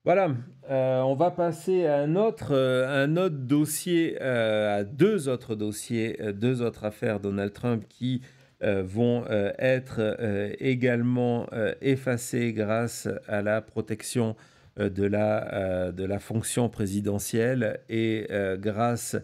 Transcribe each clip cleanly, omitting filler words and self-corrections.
Voilà, on va passer à un autre dossier, à 2 autres dossiers, 2 autres affaires Donald Trump qui, vont, être, également, effacées grâce à la protection, de la fonction présidentielle et grâce,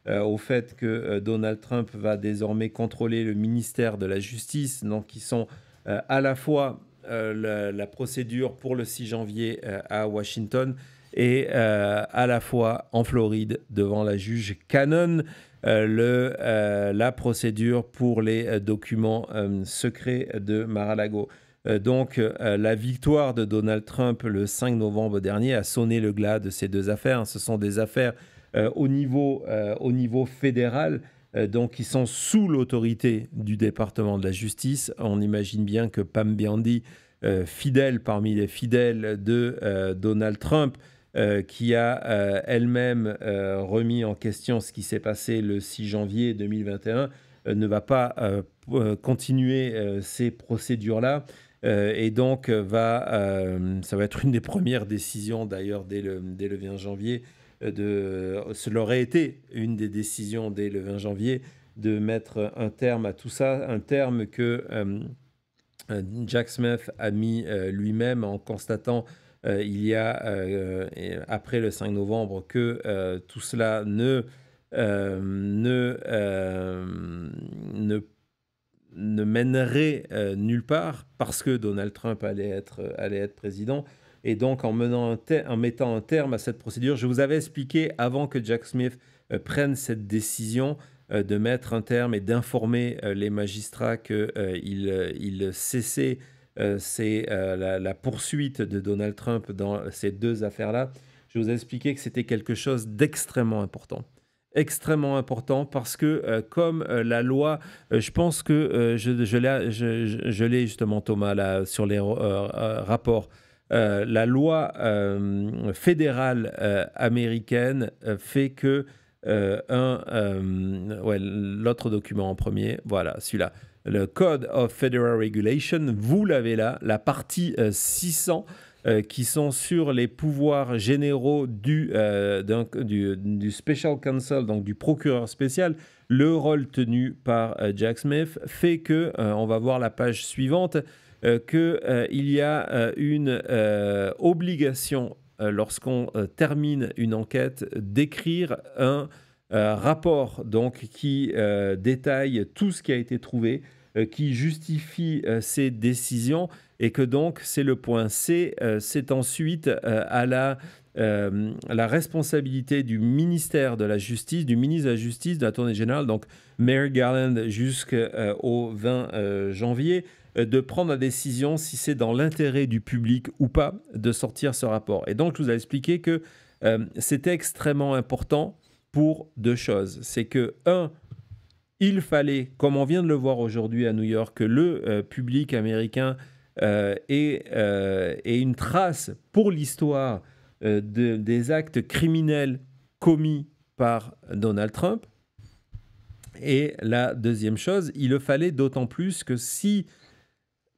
au fait que, Donald Trump va désormais contrôler le ministère de la Justice, donc qui sont, à la fois la procédure pour le 6 janvier à Washington et à la fois en Floride devant la juge Cannon, la procédure pour les documents secrets de Mar-a-Lago. Donc, la victoire de Donald Trump le 5 novembre dernier a sonné le glas de ces deux affaires. Ce sont des affaires au niveau fédéral, donc qui sont sous l'autorité du département de la justice. On imagine bien que Pam Bondi, fidèle parmi les fidèles de Donald Trump, qui a elle-même remis en question ce qui s'est passé le 6 janvier 2021, ne va pas continuer ces procédures-là. Et donc, ça va être une des premières décisions d'ailleurs dès le 20 janvier. Cela aurait été une des décisions dès le 20 janvier de mettre un terme à tout ça, un terme que Jack Smith a mis lui-même en constatant il y a, après le 5 novembre, que tout cela ne ne mènerait nulle part parce que Donald Trump allait être président. Et donc, en mettant un terme à cette procédure, je vous avais expliqué avant que Jack Smith prenne cette décision de mettre un terme et d'informer les magistrats qu'il cessait la poursuite de Donald Trump dans ces deux affaires-là. Je vous ai expliqué que c'était quelque chose d'extrêmement important. Extrêmement important parce que comme la loi, je pense que je l'ai justement Thomas là sur les rapports. La loi fédérale américaine fait que ouais, l'autre document en premier, voilà celui-là, le Code of Federal Regulation, vous l'avez là, la partie 600 qui sont sur les pouvoirs généraux du Special Counsel, donc du procureur spécial. Le rôle tenu par Jack Smith fait que, on va voir la page suivante, qu'il y a une obligation, lorsqu'on termine une enquête, d'écrire un rapport donc, qui détaille tout ce qui a été trouvé, qui justifie ces décisions et que donc c'est le point C, c'est ensuite la responsabilité du ministère de la Justice, du ministre de la Justice, de l'Attorney General, donc Merrick Garland jusqu'au 20 janvier, de prendre la décision si c'est dans l'intérêt du public ou pas de sortir ce rapport. Et donc je vous ai expliqué que c'était extrêmement important pour deux choses. C'est que, un, il fallait, comme on vient de le voir aujourd'hui à New York, que le public américain ait une trace pour l'histoire des actes criminels commis par Donald Trump. Et la deuxième chose, il le fallait d'autant plus que si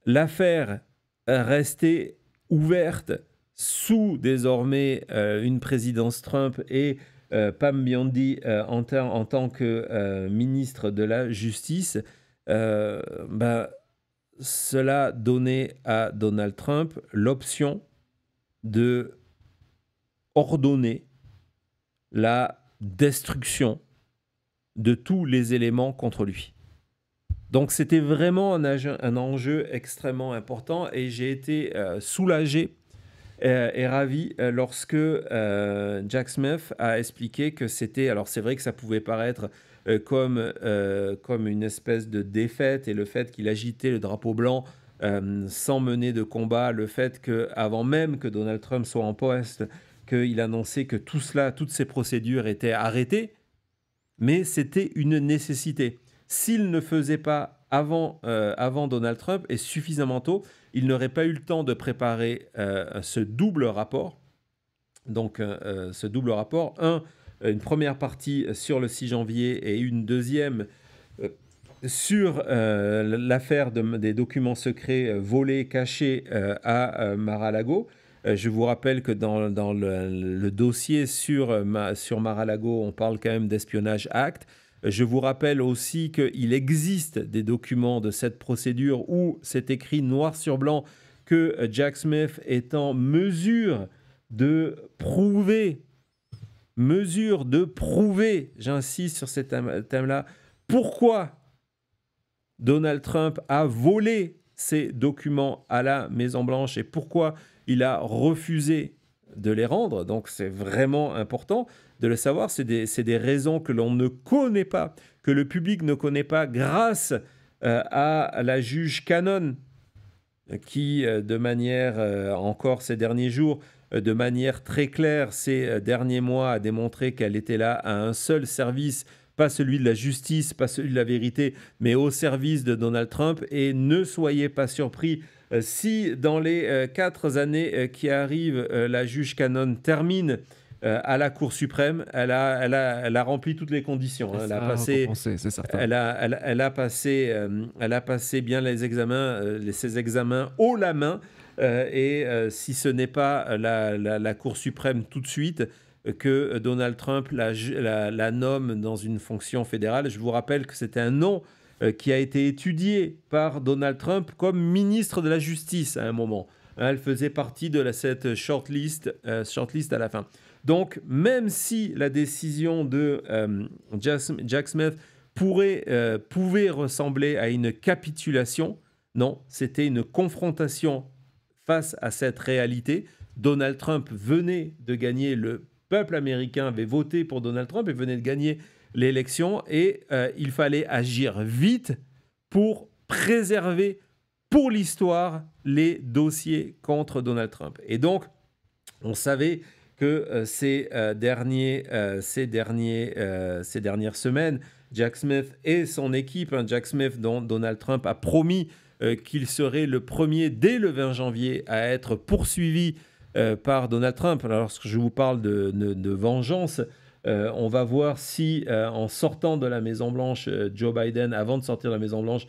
l'affaire restait ouverte sous désormais une présidence Trump et Pam Bondi en tant que ministre de la Justice, ben, cela donnait à Donald Trump l'option de ordonner la destruction de tous les éléments contre lui. Donc c'était vraiment un enjeu extrêmement important et j'ai été soulagé et ravi lorsque Jack Smith a expliqué que c'était... Alors c'est vrai que ça pouvait paraître comme une espèce de défaite et le fait qu'il agitait le drapeau blanc sans mener de combat, le fait qu'avant même que Donald Trump soit en poste, qu'il annonçait que tout cela, toutes ces procédures étaient arrêtées, mais c'était une nécessité. S'il ne faisait pas avant Donald Trump et suffisamment tôt, il n'aurait pas eu le temps de préparer ce double rapport. Donc, ce double rapport, une première partie sur le 6 janvier et une deuxième euh, sur l'affaire des documents secrets volés, cachés à Mar-a-Lago. Je vous rappelle que dans le dossier sur Mar-a-Lago, on parle quand même d'Espionnage Act. Je vous rappelle aussi qu'il existe des documents de cette procédure où c'est écrit noir sur blanc que Jack Smith est en mesure de prouver, j'insiste sur ce thème-là, pourquoi Donald Trump a volé ces documents à la Maison-Blanche et pourquoi il a refusé de les rendre. Donc c'est vraiment important de le savoir. C'est des raisons que l'on ne connaît pas, que le public ne connaît pas grâce à la juge Cannon qui, de manière, encore ces derniers jours, de manière très claire, ces derniers mois, a démontré qu'elle était là à un seul service, pas celui de la justice, pas celui de la vérité, mais au service de Donald Trump. Et ne soyez pas surpris si dans les 4 années qui arrivent, la juge Cannon termine à la Cour suprême. Elle a rempli toutes les conditions. Hein. Elle a passé bien les examens, ses examens haut la main. Si ce n'est pas la Cour suprême tout de suite, que Donald Trump la nomme dans une fonction fédérale. Je vous rappelle que c'était un nom qui a été étudié par Donald Trump comme ministre de la Justice à un moment. Elle faisait partie de cette shortlist à la fin. Donc, même si la décision de Jack Smith pouvait ressembler à une capitulation, non, c'était une confrontation face à cette réalité. Donald Trump venait de gagner, le peuple américain avait voté pour Donald Trump et venait de gagner l'élection et il fallait agir vite pour préserver pour l'histoire les dossiers contre Donald Trump. Et donc, on savait que ces dernières semaines, Jack Smith et son équipe, Jack Smith dont Donald Trump a promis qu'il serait le premier dès le 20 janvier à être poursuivi par Donald Trump. Alors, lorsque je vous parle de vengeance, on va voir si en sortant de la Maison-Blanche, Joe Biden, avant de sortir de la Maison-Blanche,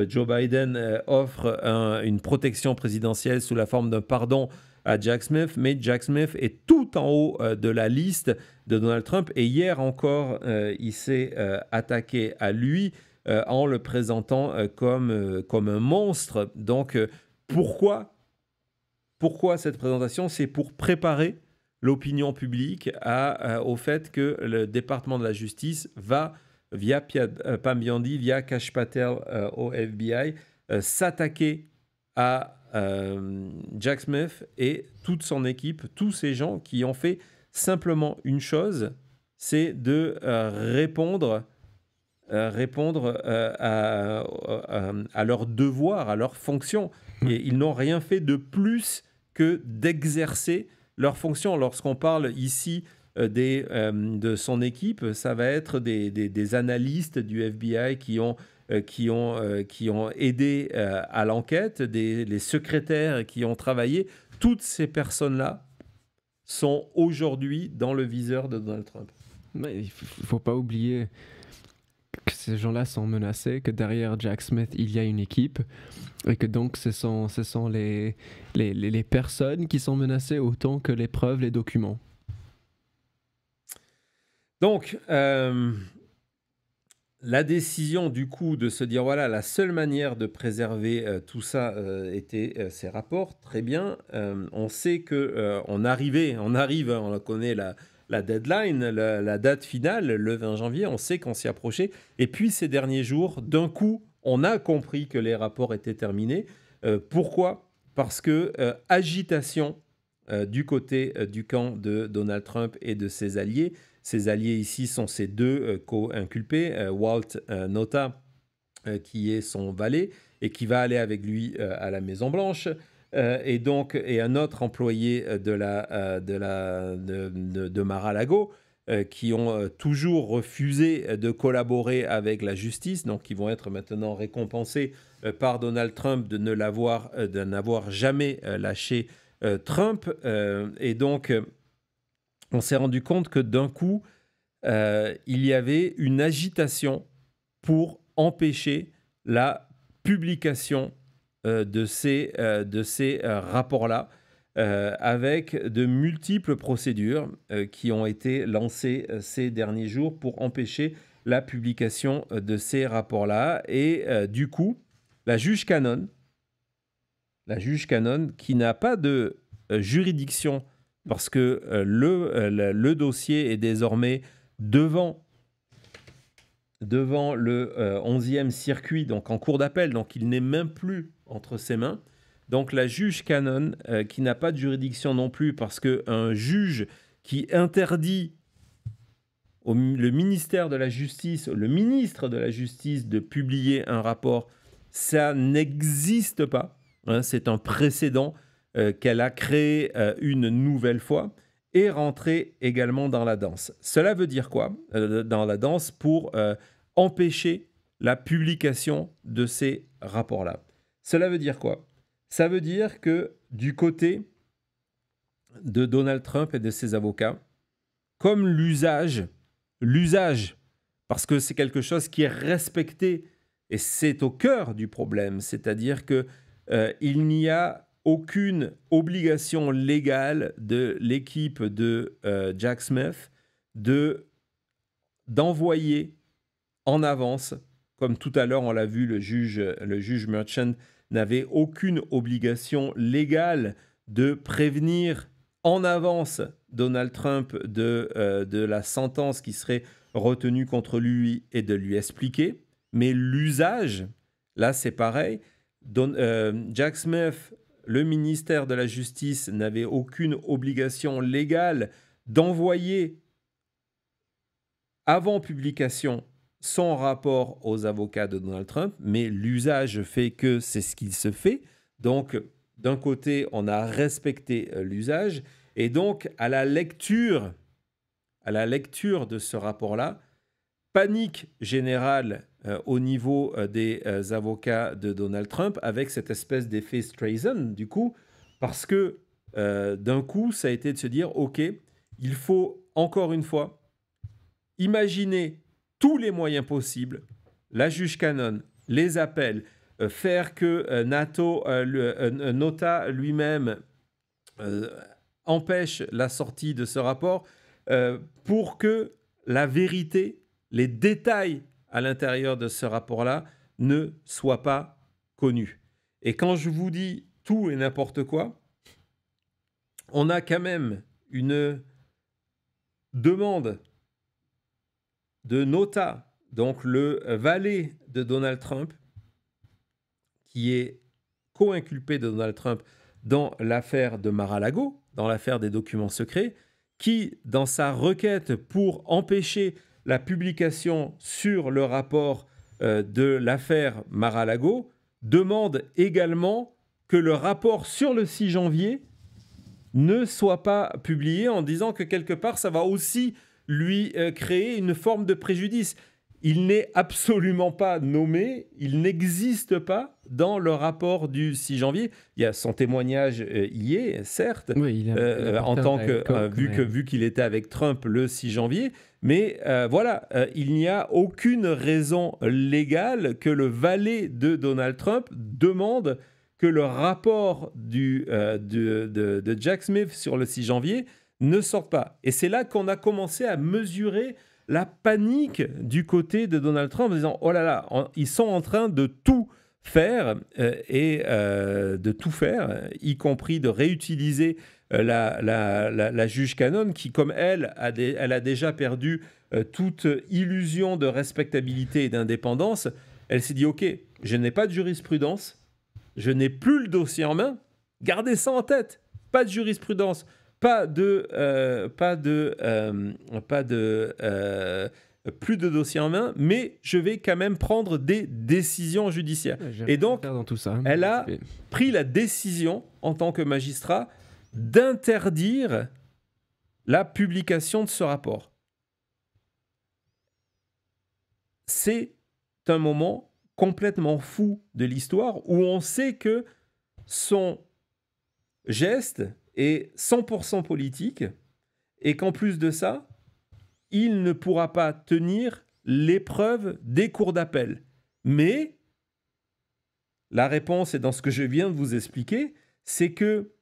Joe Biden offre une protection présidentielle sous la forme d'un pardon à Jack Smith, mais Jack Smith est tout en haut de la liste de Donald Trump. Et hier encore, il s'est attaqué à lui en le présentant comme un monstre. Donc, pourquoi cette présentation? C'est pour préparer l'opinion publique au fait que le département de la justice va, via Pam Bondi, via Kash Patel au FBI, s'attaquer à Jack Smith et toute son équipe, tous ces gens qui ont fait simplement une chose, c'est de répondre à leur devoir, à leur fonction. Et ils n'ont rien fait de plus que d'exercer leur fonction. Lorsqu'on parle ici de son équipe, ça va être des analystes du FBI qui ont aidé à l'enquête, les secrétaires qui ont travaillé. Toutes ces personnes-là sont aujourd'hui dans le viseur de Donald Trump. Mais il ne faut pas oublier que ces gens-là sont menacés, que derrière Jack Smith, il y a une équipe, et que donc ce sont les personnes qui sont menacées autant que les preuves, les documents. Donc, la décision du coup de se dire voilà, la seule manière de préserver tout ça était ces rapports, très bien. On sait qu'on arrive, on connaît la deadline, la date finale, le 20 janvier, on sait qu'on s'y approchait. Et puis ces derniers jours, d'un coup, on a compris que les rapports étaient terminés. Pourquoi ? Parce que agitation du côté du camp de Donald Trump et de ses alliés. Ses alliés ici sont ces deux co-inculpés, Walt Nauta, qui est son valet et qui va aller avec lui à la Maison-Blanche, et un autre employé de Mar-a-Lago, qui ont toujours refusé de collaborer avec la justice, donc qui vont être maintenant récompensés par Donald Trump de n'avoir jamais lâché Trump. Et donc, on s'est rendu compte que d'un coup, il y avait une agitation pour empêcher la publication de ces rapports-là. avec de multiples procédures qui ont été lancées ces derniers jours pour empêcher la publication de ces rapports-là. Et du coup, la juge Cannon, qui n'a pas de juridiction, parce que le dossier est désormais devant le 11e circuit, donc en cour d'appel, donc il n'est même plus entre ses mains. Donc la juge Cannon, qui n'a pas de juridiction non plus, parce qu'un juge qui interdit le ministère de la Justice, le ministre de la Justice de publier un rapport, ça n'existe pas. Hein, c'est un précédent qu'elle a créé une nouvelle fois et rentré également dans la danse. Cela veut dire quoi dans la danse pour empêcher la publication de ces rapports-là? Cela veut dire quoi? Ça veut dire que du côté de Donald Trump et de ses avocats, comme l'usage, parce que c'est quelque chose qui est respecté et c'est au cœur du problème, c'est-à-dire que il n'y a aucune obligation légale de l'équipe de Jack Smith d'envoyer en avance, comme tout à l'heure on l'a vu, le juge Merchant n'avait aucune obligation légale de prévenir en avance Donald Trump de la sentence qui serait retenue contre lui et de lui expliquer. Mais l'usage, là c'est pareil. Jack Smith, le ministère de la Justice, n'avait aucune obligation légale d'envoyer avant publication son rapport aux avocats de Donald Trump, mais l'usage fait que c'est ce qu'il se fait. Donc, d'un côté, on a respecté l'usage, et donc, à la lecture de ce rapport-là, panique générale au niveau des avocats de Donald Trump, avec cette espèce d'effet Streisand, du coup, parce que d'un coup, ça a été de se dire, OK, il faut, encore une fois, imaginer tous les moyens possibles, la juge Cannon, les appels, faire que Nota lui-même empêche la sortie de ce rapport pour que la vérité, les détails à l'intérieur de ce rapport-là ne soient pas connus. Et quand je vous dis tout et n'importe quoi, on a quand même une demande de Nota, donc le valet de Donald Trump, qui est co-inculpé de Donald Trump dans l'affaire de Mar-a-Lago, dans l'affaire des documents secrets, qui, dans sa requête pour empêcher la publication sur le rapport de l'affaire Mar-a-Lago, demande également que le rapport sur le 6 janvier ne soit pas publié, en disant que quelque part, ça va aussi lui créer une forme de préjudice. Il n'est absolument pas nommé, il n'existe pas dans le rapport du 6 janvier. Il y a son témoignage y est, certes, Oui, en tant que vu qu'il était avec Trump le 6 janvier, mais voilà, il n'y a aucune raison légale que le valet de Donald Trump demande que le rapport de Jack Smith sur le 6 janvier ne sorte pas. Et c'est là qu'on a commencé à mesurer la panique du côté de Donald Trump en disant « Oh là là, ils sont en train de tout faire, y compris de réutiliser la juge Cannon qui, comme elle a déjà perdu toute illusion de respectabilité et d'indépendance. Elle s'est dit « Ok, je n'ai pas de jurisprudence, je n'ai plus le dossier en main, gardez ça en tête, pas de jurisprudence, plus de dossier en main, mais je vais quand même prendre des décisions judiciaires. » Et donc, dans tout ça. Elle a pris la décision, en tant que magistrat, d'interdire la publication de ce rapport. C'est un moment complètement fou de l'histoire où on sait que son geste est 100% politique et qu'en plus de ça, il ne pourra pas tenir l'épreuve des cours d'appel. Mais la réponse est dans ce que je viens de vous expliquer, c'est que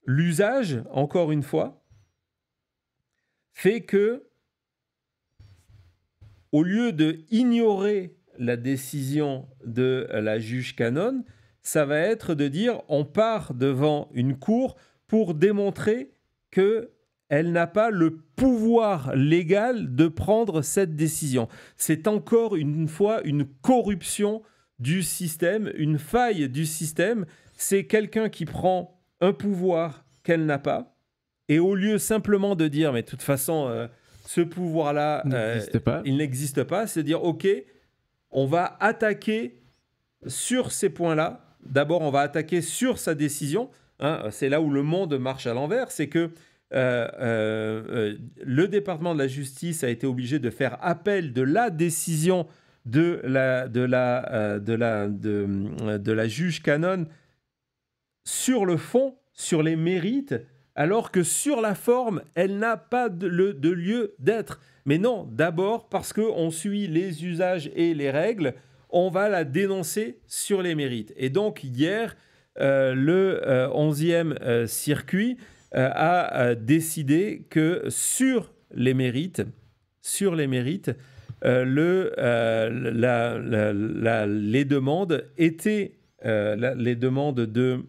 l'usage, encore une fois, fait que, au lieu de ignorer la décision de la juge canon, ça va être de dire on part devant une cour pour démontrer qu'elle n'a pas le pouvoir légal de prendre cette décision. C'est encore une fois une corruption du système, une faille du système. C'est quelqu'un qui prend un pouvoir qu'elle n'a pas, et au lieu simplement de dire mais de toute façon ce pouvoir-là il n'existe pas, c'est dire ok, on va attaquer sur ces points-là. D'abord, on va attaquer sur sa décision. Hein, c'est là où le monde marche à l'envers. C'est que le département de la justice a été obligé de faire appel de la décision de la juge canon sur le fond, sur les mérites, alors que sur la forme, elle n'a pas de lieu d'être. Mais non, d'abord, parce qu'on suit les usages et les règles, on va la dénoncer sur les mérites. Et donc, hier, le 11e circuit a décidé que sur les mérites, les demandes étaient les demandes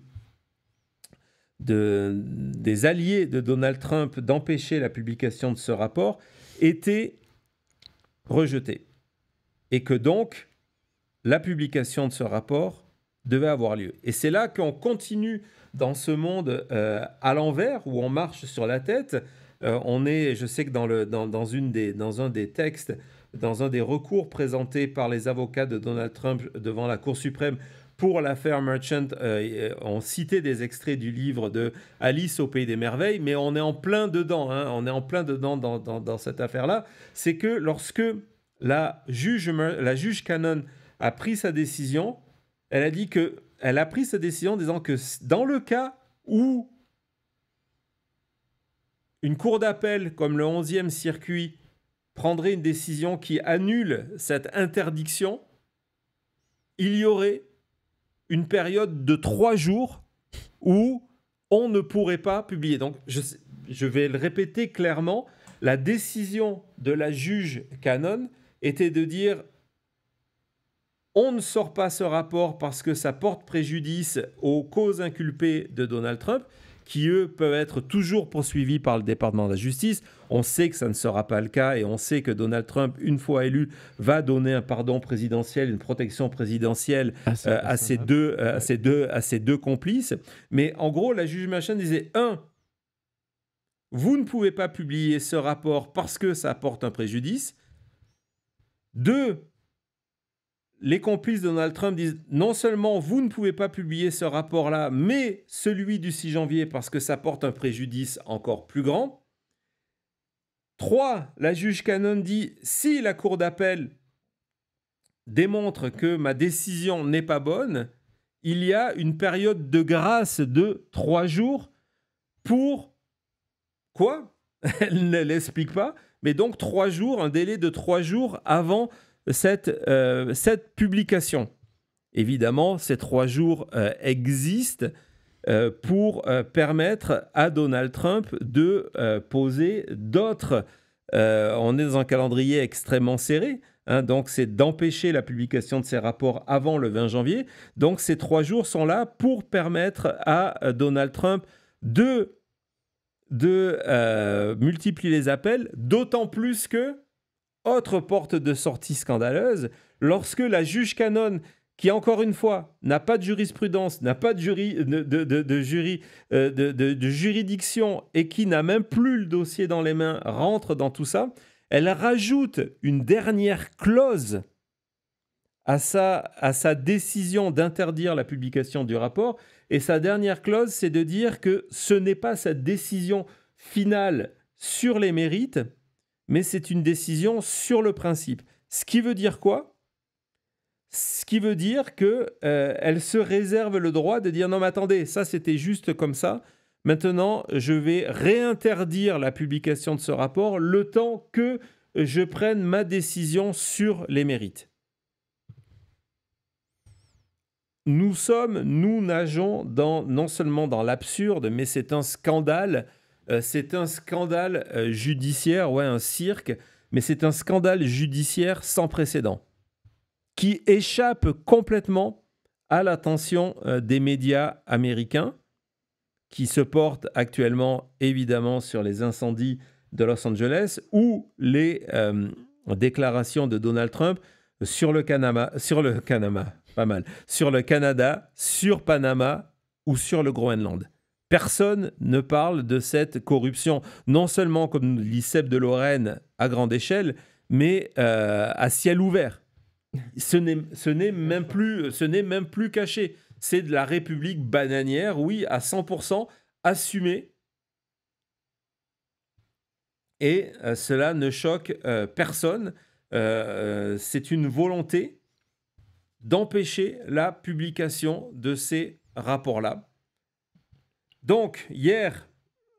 des alliés de Donald Trump d'empêcher la publication de ce rapport étaient rejetées. Et que donc, la publication de ce rapport devait avoir lieu. Et c'est là qu'on continue dans ce monde à l'envers, où on marche sur la tête. Je sais que dans un des textes, dans un des recours présentés par les avocats de Donald Trump devant la Cour suprême pour l'affaire Merchant, on citait des extraits du livre de Alice au Pays des Merveilles, mais on est en plein dedans, hein, on est en plein dedans dans cette affaire-là. C'est que lorsque la juge canon a pris sa décision, elle a pris sa décision en disant que dans le cas où une cour d'appel comme le 11e circuit prendrait une décision qui annule cette interdiction, il y aurait une période de 3 jours où on ne pourrait pas publier. Donc, je vais le répéter clairement, la décision de la juge canon était de dire on ne sort pas ce rapport parce que ça porte préjudice aux causes inculpées de Donald Trump, qui, eux, peuvent être toujours poursuivis par le département de la justice. On sait que ça ne sera pas le cas et on sait que Donald Trump, une fois élu, va donner un pardon présidentiel, une protection présidentielle à ses deux complices. Mais en gros, la juge Merchant disait, vous ne pouvez pas publier ce rapport parce que ça apporte un préjudice. 2, les complices de Donald Trump disent non seulement vous ne pouvez pas publier ce rapport-là, mais celui du 6 janvier parce que ça porte un préjudice encore plus grand. 3, la juge canon dit si la cour d'appel démontre que ma décision n'est pas bonne, il y a une période de grâce de 3 jours pour quoi? Elle ne l'explique pas, mais donc 3 jours, un délai de 3 jours avant cette publication. Évidemment, ces 3 jours existent pour permettre à Donald Trump de poser d'autres... on est dans un calendrier extrêmement serré, hein, donc c'est d'empêcher la publication de ces rapports avant le 20 janvier. Donc ces 3 jours sont là pour permettre à Donald Trump de multiplier les appels, d'autant plus que autre porte de sortie scandaleuse, lorsque la juge canon, qui encore une fois n'a pas de jurisprudence, n'a pas de juridiction et qui n'a même plus le dossier dans les mains, rentre dans tout ça, elle rajoute une dernière clause à sa décision d'interdire la publication du rapport. Et sa dernière clause, c'est de dire que ce n'est pas sa décision finale sur les mérites, mais c'est une décision sur le principe. Ce qui veut dire quoi? Ce qui veut dire qu'elle se réserve le droit de dire « Non, mais attendez, ça c'était juste comme ça. Maintenant, je vais réinterdire la publication de ce rapport le temps que je prenne ma décision sur les mérites. » nous nageons non seulement dans l'absurde, mais c'est un scandale judiciaire, ouais, un cirque, mais c'est un scandale judiciaire sans précédent qui échappe complètement à l'attention des médias américains qui se portent actuellement évidemment sur les incendies de Los Angeles ou les déclarations de Donald Trump sur le Canada, pas mal, sur le Canada, sur Panama ou sur le Groenland. Personne ne parle de cette corruption, non seulement comme l'ICEP de Lorraine à grande échelle, mais à ciel ouvert. Ce n'est même plus caché. C'est de la République bananière, oui, à 100% assumée. Et cela ne choque personne. C'est une volonté d'empêcher la publication de ces rapports-là. Donc, hier,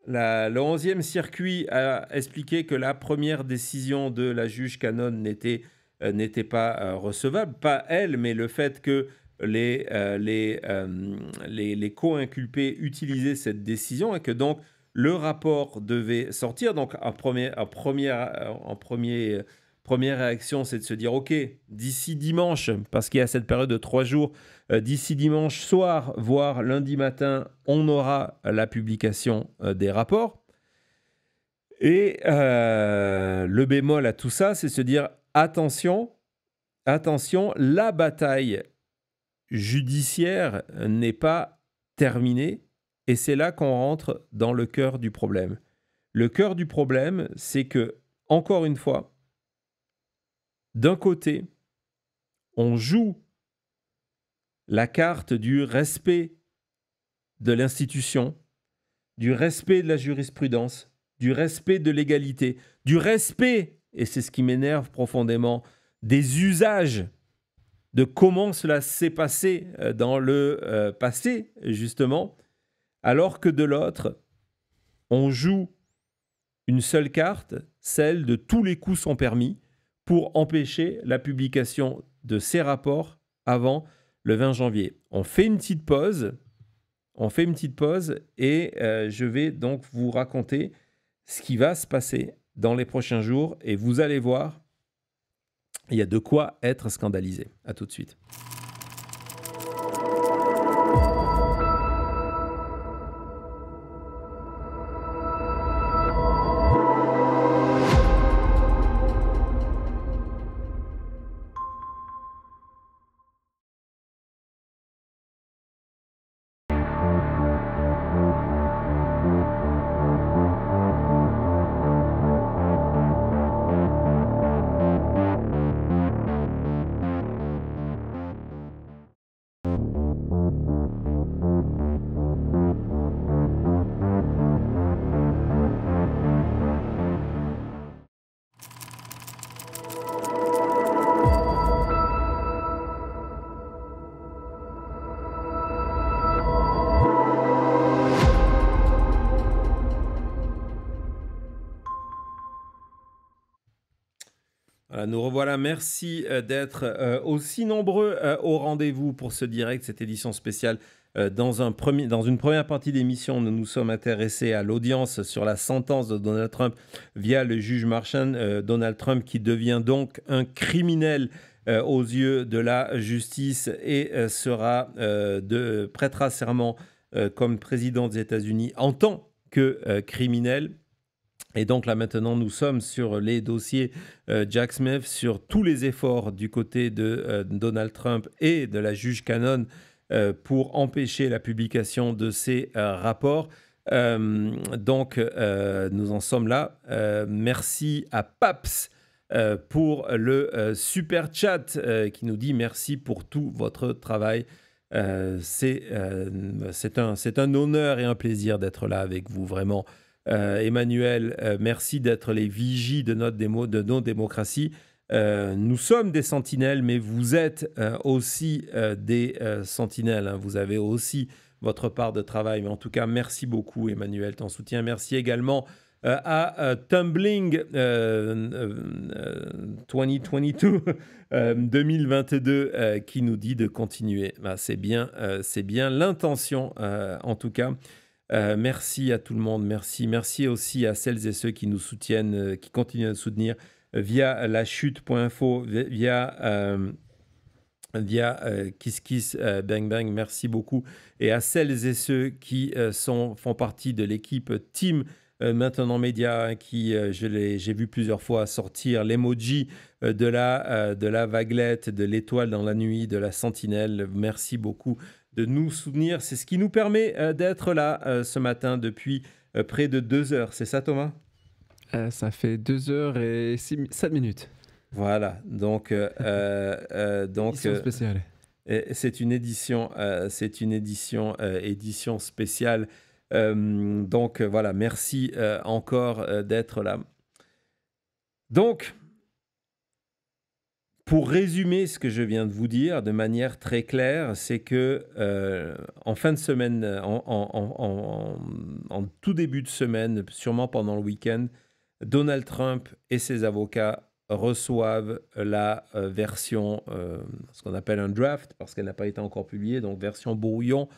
le 11e circuit a expliqué que la première décision de la juge Cannon n'était pas recevable. Pas elle, mais le fait que les co-inculpés utilisaient cette décision et que donc le rapport devait sortir. Donc, première réaction, c'est de se dire, OK, d'ici dimanche, parce qu'il y a cette période de 3 jours, d'ici dimanche soir, voire lundi matin, on aura la publication des rapports. Et le bémol à tout ça, c'est de se dire, attention, la bataille judiciaire n'est pas terminée. Et c'est là qu'on rentre dans le cœur du problème. Le cœur du problème, c'est que, encore une fois, d'un côté, on joue la carte du respect de l'institution, du respect de la jurisprudence, du respect de l'égalité, du respect, et c'est ce qui m'énerve profondément, des usages, de comment cela s'est passé dans le passé, justement, alors que de l'autre, on joue une seule carte, celle de tous les coups sont permis, pour empêcher la publication de ces rapports avant le 20 janvier. On fait une petite pause et je vais donc vous raconter ce qui va se passer dans les prochains jours et vous allez voir, il y a de quoi être scandalisé. À tout de suite. Nous revoilà, merci d'être aussi nombreux au rendez-vous pour ce direct, cette édition spéciale. Dans une première partie d'émission, nous nous sommes intéressés à l'audience sur la sentence de Donald Trump via le juge Marchand. Donald Trump qui devient donc un criminel aux yeux de la justice et prêtera serment comme président des États-Unis en tant que criminel. Et donc là maintenant, nous sommes sur les dossiers Jack Smith, sur tous les efforts du côté de Donald Trump et de la juge Cannon pour empêcher la publication de ces rapports. Donc nous en sommes là. Merci à Paps pour le super chat qui nous dit merci pour tout votre travail. C'est un honneur et un plaisir d'être là avec vous, vraiment. Emmanuel, merci d'être les vigies de nos démocraties. Nous sommes des sentinelles, mais vous êtes aussi des sentinelles. Hein. Vous avez aussi votre part de travail. Mais en tout cas, merci beaucoup, Emmanuel, ton soutien. Merci également à Tumbling 2022, 2022 qui nous dit de continuer. Ben, c'est bien l'intention en tout cas. Merci à tout le monde, merci aussi à celles et ceux qui nous soutiennent, qui continuent à nous soutenir via lachute.info, via Kiss Kiss Bang Bang, merci beaucoup. Et à celles et ceux qui font partie de l'équipe Team Maintenant Média, hein, qui, j'ai vu plusieurs fois sortir l'emoji de la vaguelette, de l'étoile dans la nuit, de la sentinelle. Merci beaucoup de nous soutenir. C'est ce qui nous permet d'être là ce matin depuis près de 2 heures. C'est ça, Thomas? Ça fait 2 heures et 7 minutes. Voilà, donc Édition spéciale. C'est une édition spéciale. Donc voilà, merci encore d'être là. Donc, pour résumer ce que je viens de vous dire de manière très claire, c'est que en fin de semaine, en tout début de semaine, sûrement pendant le week-end, Donald Trump et ses avocats reçoivent la version, ce qu'on appelle un draft, parce qu'elle n'a pas été encore publiée, donc version brouillon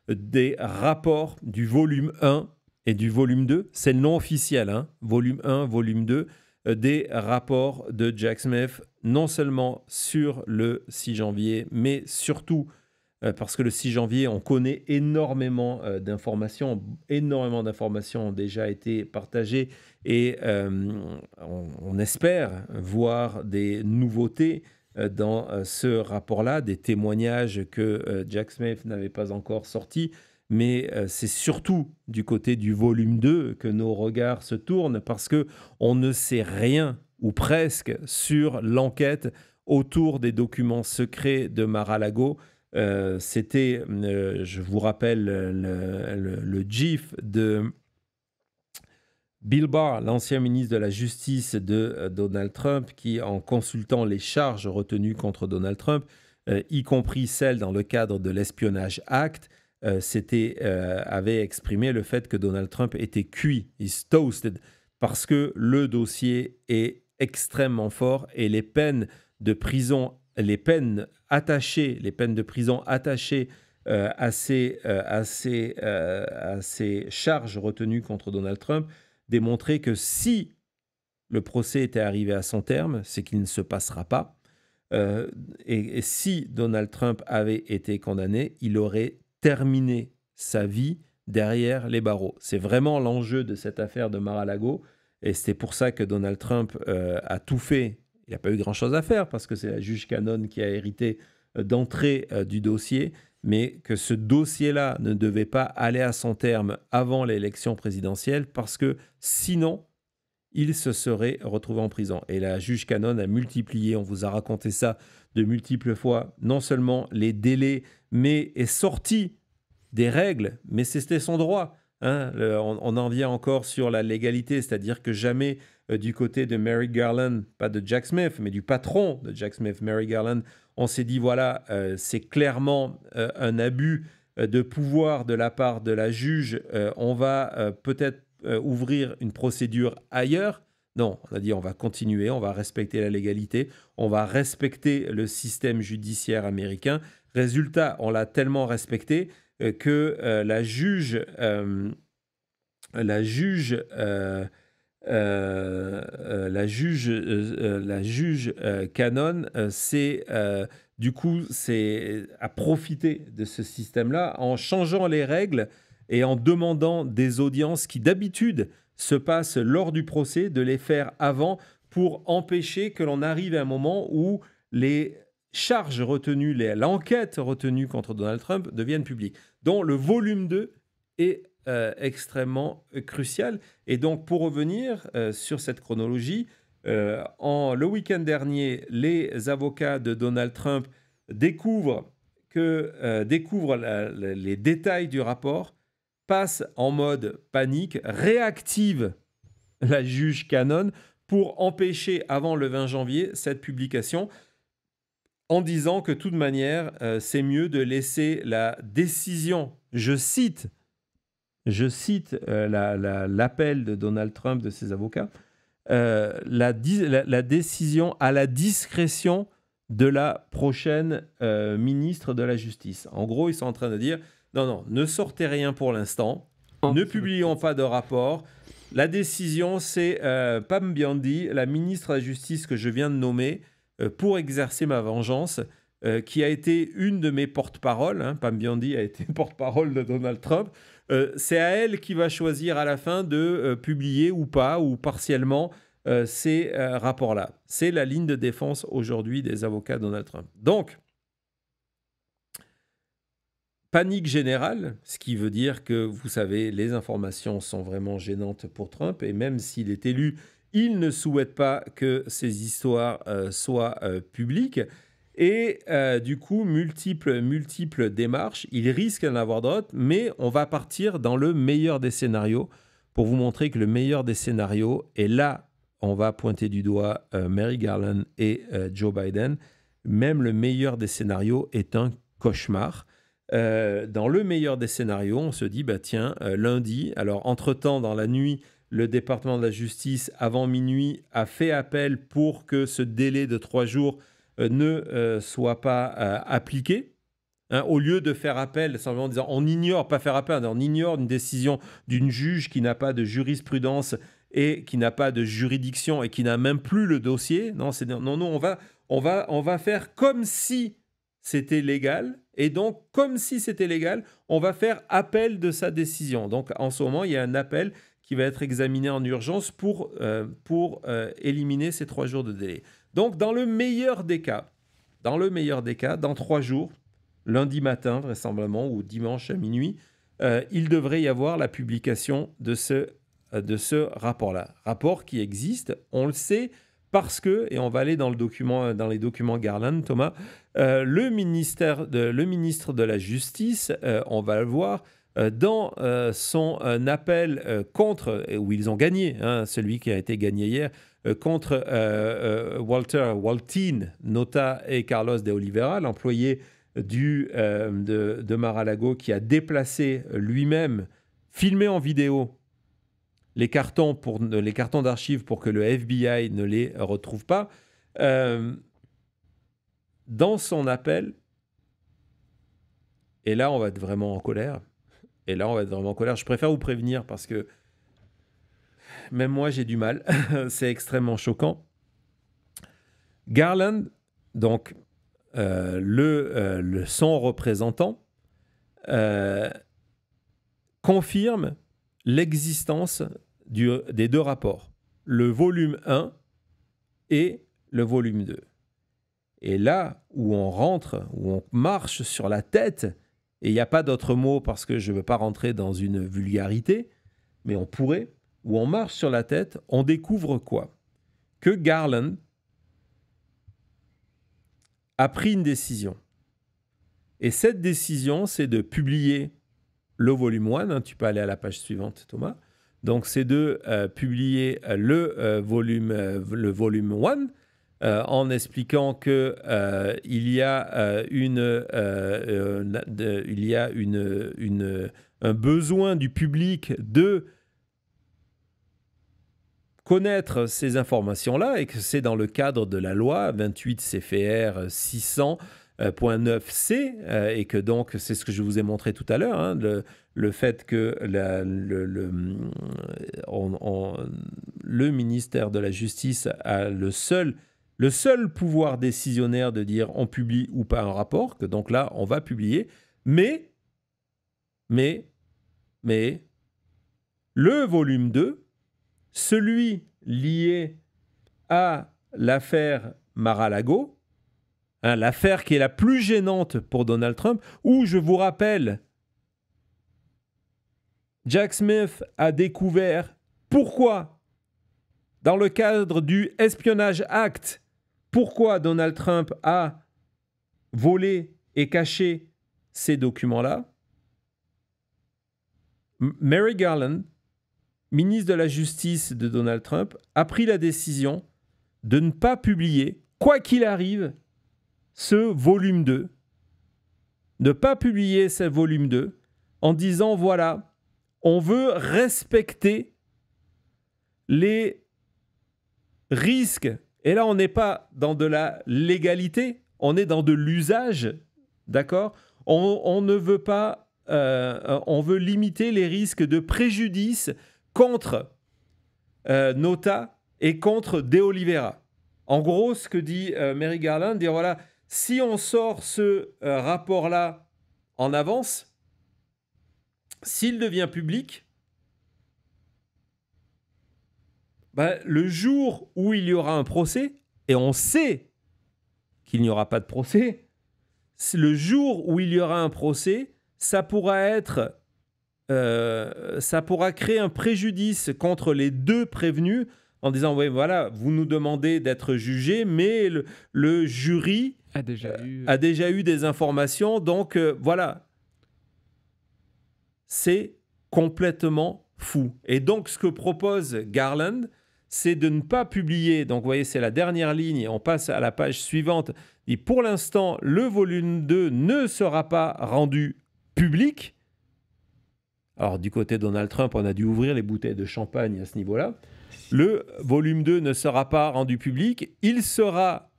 des rapports du volume 1 et du volume 2. C'est le nom officiel, hein, volume 1, volume 2, des rapports de Jack Smith, non seulement sur le 6 janvier, mais surtout parce que le 6 janvier, on connaît énormément d'informations. Énormément d'informations ont déjà été partagées et on espère voir des nouveautés dans ce rapport-là, des témoignages que Jack Smith n'avait pas encore sortis. Mais c'est surtout du côté du volume 2 que nos regards se tournent parce qu'on ne sait rien, ou presque, sur l'enquête autour des documents secrets de Mar-a-Lago. C'était, je vous rappelle, le GIF de Bill Barr, l'ancien ministre de la Justice de Donald Trump, qui, en consultant les charges retenues contre Donald Trump, y compris celles dans le cadre de l'Espionnage Act, avait exprimé le fait que Donald Trump était cuit, is toasted, parce que le dossier est extrêmement fort et les peines de prison, les peines de prison attachées à ces charges retenues contre Donald Trump démontraient que si le procès était arrivé à son terme, c'est qu'il ne se passera pas, et si Donald Trump avait été condamné, il aurait terminé sa vie derrière les barreaux. C'est vraiment l'enjeu de cette affaire de Mar-a-Lago, et c'est pour ça que Donald Trump a tout fait. Il n'a pas eu grand-chose à faire, parce que c'est la juge Cannon qui a hérité d'entrée du dossier, mais que ce dossier-là ne devait pas aller à son terme avant l'élection présidentielle, parce que sinon, il se serait retrouvé en prison. Et la juge Cannon a multiplié, on vous a raconté ça de multiples fois, non seulement les délais, mais est sorti des règles, mais c'était son droit. Hein. On en vient encore sur la légalité, c'est-à-dire que jamais du côté de Merrick Garland, pas de Jack Smith, mais du patron de Jack Smith, Merrick Garland, on s'est dit, voilà, c'est clairement un abus de pouvoir de la part de la juge, on va peut-être ouvrir une procédure ailleurs. Non, on a dit on va continuer, on va respecter la légalité, on va respecter le système judiciaire américain. Résultat, on l'a tellement respecté que la juge Cannon a profité de ce système-là en changeant les règles et en demandant des audiences qui d'habitude se passent lors du procès, de les faire avant pour empêcher que l'on arrive à un moment où les charges retenues, l'enquête retenue contre Donald Trump deviennent publiques. Donc le volume 2 est extrêmement crucial. Et donc pour revenir sur cette chronologie, le week-end dernier, les avocats de Donald Trump découvrent les détails du rapport, passe en mode panique, réactive la juge Cannon pour empêcher avant le 20 janvier cette publication en disant que de toute manière, c'est mieux de laisser la décision, je cite, je cite l'appel de Donald Trump, de ses avocats, la décision à la discrétion de la prochaine ministre de la Justice. En gros, ils sont en train de dire, non, ne sortez rien pour l'instant, ne publions pas de rapport. La décision, c'est Pam Bondi, la ministre de la Justice que je viens de nommer, pour exercer ma vengeance, qui a été une de mes porte-paroles. Pam Bondi a été porte-parole de Donald Trump. C'est à elle qui va choisir à la fin de publier ou pas, ou partiellement, ces rapports-là. C'est la ligne de défense aujourd'hui des avocats de Donald Trump. Donc, panique générale, ce qui veut dire que, vous savez, les informations sont vraiment gênantes pour Trump, et même s'il est élu, il ne souhaite pas que ces histoires soient publiques. Et du coup, multiples démarches. Il risque d'en avoir d'autres, mais on va partir dans le meilleur des scénarios pour vous montrer que le meilleur des scénarios, et là, on va pointer du doigt Merrick Garland et Joe Biden, même le meilleur des scénarios est un cauchemar. Dans le meilleur des scénarios, on se dit, tiens, lundi, alors entre-temps, dans la nuit, le département de la justice, avant minuit, a fait appel pour que ce délai de 3 jours ne soit pas appliqué. Au lieu de faire appel, simplement en disant, on ignore, pas faire appel, on ignore une décision d'une juge qui n'a pas de jurisprudence et qui n'a pas de juridiction et qui n'a même plus le dossier. Non, on va faire comme si c'était légal. Et donc, comme si c'était légal, on va faire appel de sa décision. Donc, en ce moment, il y a un appel qui va être examiné en urgence pour éliminer ces 3 jours de délai. Donc, dans le meilleur des cas, dans 3 jours, lundi matin vraisemblablement ou dimanche à minuit, il devrait y avoir la publication de ce rapport-là. Rapport qui existe, on le sait, parce que, et on va aller dans les documents Garland, Thomas, le ministre de la Justice, on va le voir, dans son appel contre, où ils ont gagné, celui qui a été gagné hier, contre Waltin Nota et Carlos de Oliveira, l'employé de Mar-a-Lago, qui a déplacé lui-même, filmé en vidéo, les cartons d'archives pour que le FBI ne les retrouve pas. Dans son appel, et là on va être vraiment en colère, je préfère vous prévenir parce que même moi j'ai du mal, c'est extrêmement choquant. Garland, donc son représentant, confirme l'existence des 2 rapports, le volume 1 et le volume 2. Et là où on rentre, où on marche sur la tête, et il n'y a pas d'autre mot parce que je ne veux pas rentrer dans une vulgarité, mais on pourrait, où on marche sur la tête, on découvre quoi? Que Garland a pris une décision. Et cette décision, c'est de publier le volume 1, tu peux aller à la page suivante, Thomas. Donc, c'est de publier le volume 1 en expliquant que il y a un besoin du public de connaître ces informations-là et que c'est dans le cadre de la loi 28 CFR 600.9c et que donc, c'est ce que je vous ai montré tout à l'heure, le fait que le ministère de la Justice a le seul pouvoir décisionnaire de dire on publie ou pas un rapport, que donc là, on va publier, mais le volume 2, celui lié à l'affaire Mar-a-Lago, l'affaire qui est la plus gênante pour Donald Trump, où, je vous rappelle, Jack Smith a découvert pourquoi, dans le cadre du Espionage Act, pourquoi Donald Trump a volé et caché ces documents-là. Merrick Garland, ministre de la Justice de Donald Trump, a pris la décision de ne pas publier, quoi qu'il arrive, ce volume 2. Ne pas publier ce volume 2 en disant, voilà, on veut respecter les risques. Et là, on n'est pas dans de la légalité, on est dans de l'usage, d'accord ? On ne veut pas, on veut limiter les risques de préjudice contre Nota et contre De Oliveira. En gros, ce que dit Merrick Garland, dire voilà, si on sort ce rapport-là en avance, s'il devient public, le jour où il y aura un procès, et on sait qu'il n'y aura pas de procès, le jour où il y aura un procès, ça pourra créer un préjudice contre les deux prévenus en disant ouais, voilà, vous nous demandez d'être jugés, mais le jury a déjà eu des informations, donc voilà. C'est complètement fou. Et donc, ce que propose Garland, c'est de ne pas publier. Donc, vous voyez, c'est la dernière ligne. On passe à la page suivante. Et pour l'instant, le volume 2 ne sera pas rendu public. Alors, du côté de Donald Trump, on a dû ouvrir les bouteilles de champagne à ce niveau-là. Le volume 2 ne sera pas rendu public. Il sera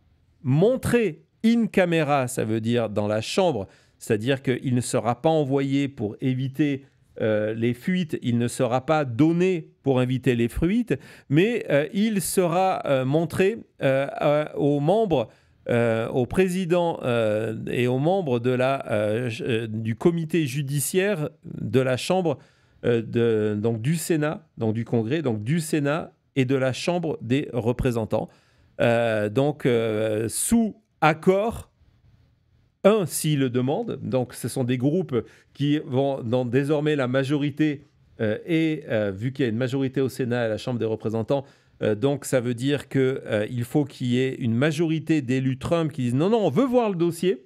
montré in camera, ça veut dire dans la chambre. C'est-à-dire qu'il ne sera pas envoyé pour éviter les fuites, il ne sera pas donné pour éviter les fuites, mais il sera montré aux membres, au président et aux membres du comité judiciaire de la Chambre donc du Sénat, donc du Congrès, donc du Sénat et de la Chambre des représentants. Sous accord, s'ils le demandent, donc ce sont des groupes qui vont dans désormais la majorité, vu qu'il y a une majorité au Sénat et à la Chambre des représentants, donc ça veut dire qu'il faut qu'il y ait une majorité d'élus Trump qui disent non, on veut voir le dossier,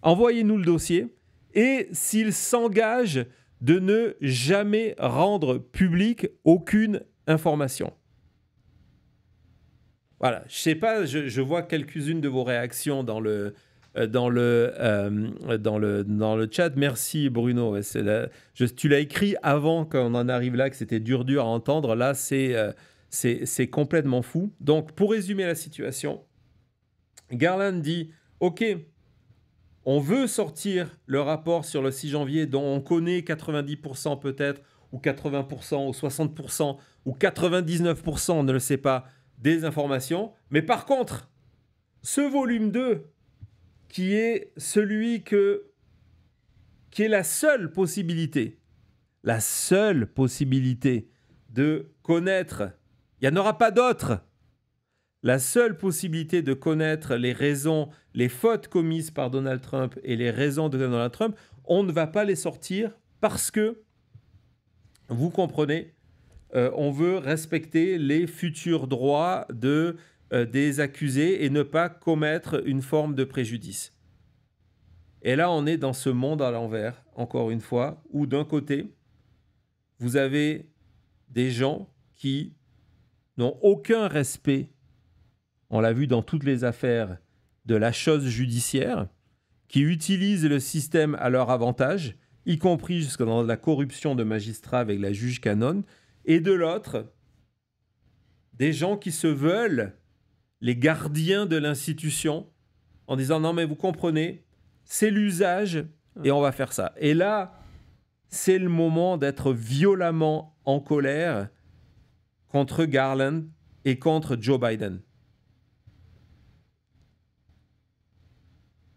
envoyez-nous le dossier, et s'ils s'engagent de ne jamais rendre publique aucune information. Voilà, je sais pas, je vois quelques-unes de vos réactions dans le chat. Merci Bruno. Tu l'as écrit avant qu'on en arrive là, que c'était dur à entendre. Là, c'est complètement fou. Donc, pour résumer la situation, Garland dit « Ok, on veut sortir le rapport sur le 6 janvier dont on connaît 90% peut-être, ou 80%, ou 60%, ou 99%, on ne le sait pas, des informations. Mais par contre, ce volume 2, qui est celui qui est la seule possibilité de connaître, il n'y en aura pas d'autre, la seule possibilité de connaître les raisons, les fautes commises par Donald Trump et les raisons de Donald Trump, on ne va pas les sortir parce que, vous comprenez, on veut respecter les futurs droits des accusés et ne pas commettre une forme de préjudice. Et là, on est dans ce monde à l'envers, encore une fois, où d'un côté, vous avez des gens qui n'ont aucun respect, on l'a vu dans toutes les affaires, de la chose judiciaire, qui utilisent le système à leur avantage, y compris jusque dans la corruption de magistrats avec la juge Cannon, et de l'autre, des gens qui se veulent les gardiens de l'institution en disant « Non, mais vous comprenez, c'est l'usage et on va faire ça. » Et là, c'est le moment d'être violemment en colère contre Garland et contre Joe Biden.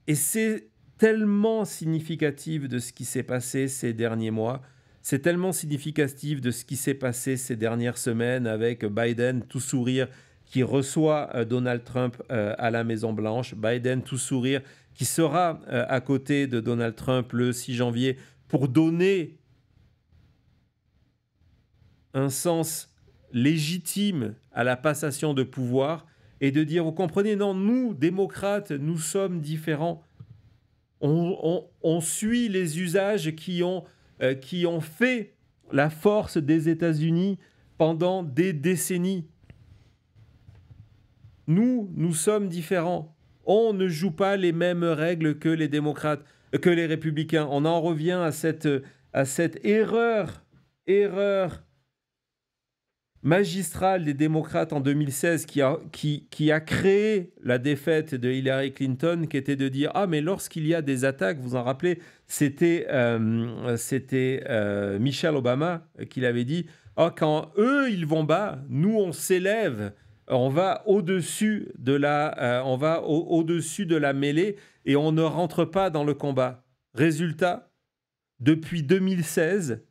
Et c'est tellement significatif de ce qui s'est passé ces derniers mois. C'est tellement significatif de ce qui s'est passé ces dernières semaines avec Biden tout sourire qui reçoit Donald Trump à la Maison-Blanche. Biden tout sourire qui sera à côté de Donald Trump le 6 janvier pour donner un sens légitime à la passation de pouvoir et de dire, vous comprenez, non, nous, démocrates, nous sommes différents. On suit les usages qui ont fait la force des États-Unis pendant des décennies. Nous sommes différents. On ne joue pas les mêmes règles que les démocrates, que les républicains. On en revient à cette erreur erreur magistrale des démocrates en 2016 qui a créé la défaite de Hillary Clinton, qui était de dire « Ah, mais lorsqu'il y a des attaques, vous en rappelez, c'était Michelle Obama qui l'avait dit « Ah, quand eux, ils vont bas, nous, on s'élève, on va au-dessus de au-dessus de la mêlée et on ne rentre pas dans le combat. » Résultat, depuis 2016,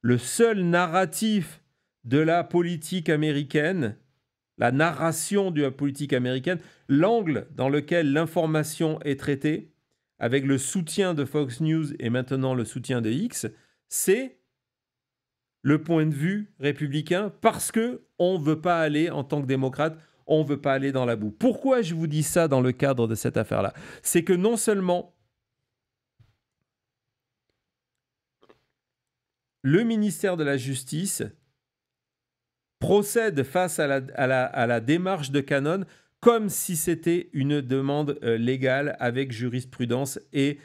le seul narratif de la politique américaine, la narration de la politique américaine, l'angle dans lequel l'information est traitée, avec le soutien de Fox News et maintenant le soutien de X, c'est le point de vue républicain parce qu'on ne veut pas aller, en tant que démocrate, on ne veut pas aller dans la boue. Pourquoi je vous dis ça dans le cadre de cette affaire-là? C'est que non seulement le ministère de la Justice procède face à la démarche de Cannon comme si c'était une demande légale avec jurisprudence et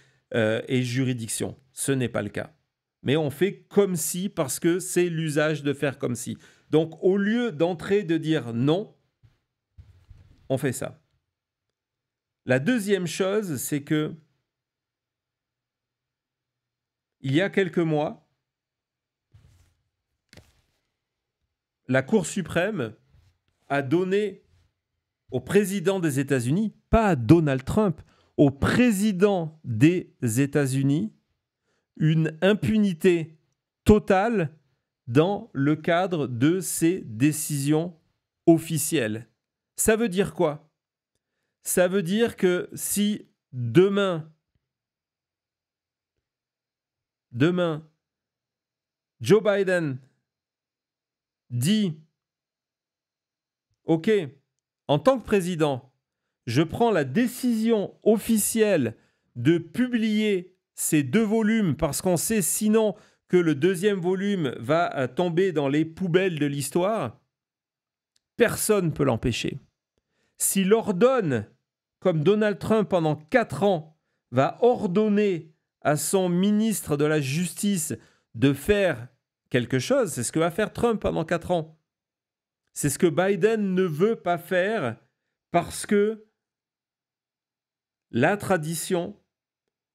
juridiction. Ce n'est pas le cas. Mais on fait comme si parce que c'est l'usage de faire comme si. Donc, au lieu d'entrer de dire non, on fait ça. La deuxième chose, c'est que il y a quelques mois, la Cour suprême a donné au président des États-Unis, pas à Donald Trump, au président des États-Unis, une impunité totale dans le cadre de ses décisions officielles. Ça veut dire quoi? Ça veut dire que si demain, Joe Biden dit « Ok, en tant que président, je prends la décision officielle de publier ces 2 volumes parce qu'on sait sinon que le 2e volume va tomber dans les poubelles de l'histoire. » Personne ne peut l'empêcher. S'il ordonne, comme Donald Trump pendant 4 ans, va ordonner à son ministre de la Justice de faire quelque chose, c'est ce que va faire Trump pendant 4 ans. C'est ce que Biden ne veut pas faire parce que la tradition,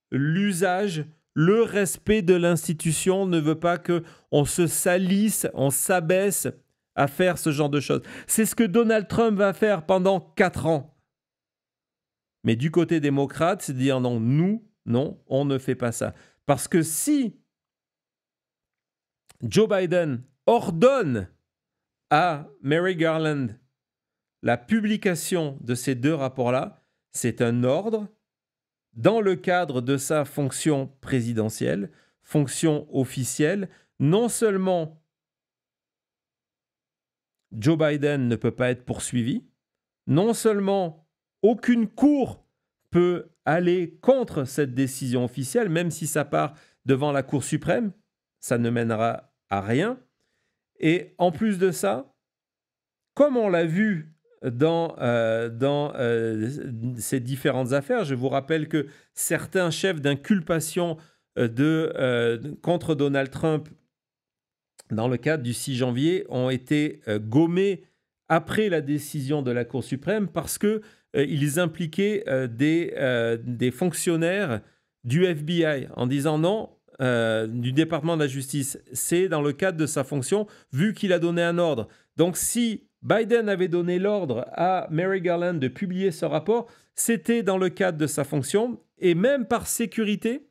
l'usage, le respect de l'institution ne veut pas qu'on se salisse, on s'abaisse à faire ce genre de choses. C'est ce que Donald Trump va faire pendant 4 ans. Mais du côté démocrate, c'est de dire non, non, on ne fait pas ça. Parce que si Joe Biden ordonne à Merrick Garland la publication de ces 2 rapports-là, c'est un ordre dans le cadre de sa fonction présidentielle, fonction officielle. Non seulement Joe Biden ne peut pas être poursuivi, non seulement aucune cour peut aller contre cette décision officielle, même si ça part devant la Cour suprême, ça ne mènera à rien. Et en plus de ça, comme on l'a vu dans ces différentes affaires, je vous rappelle que certains chefs d'inculpation contre Donald Trump dans le cadre du 6 janvier ont été gommés après la décision de la Cour suprême parce qu'ils impliquaient des fonctionnaires du FBI en disant non, du département de la justice. C'est dans le cadre de sa fonction, vu qu'il a donné un ordre. Donc, si Biden avait donné l'ordre à Merrick Garland de publier ce rapport, c'était dans le cadre de sa fonction. Et même par sécurité,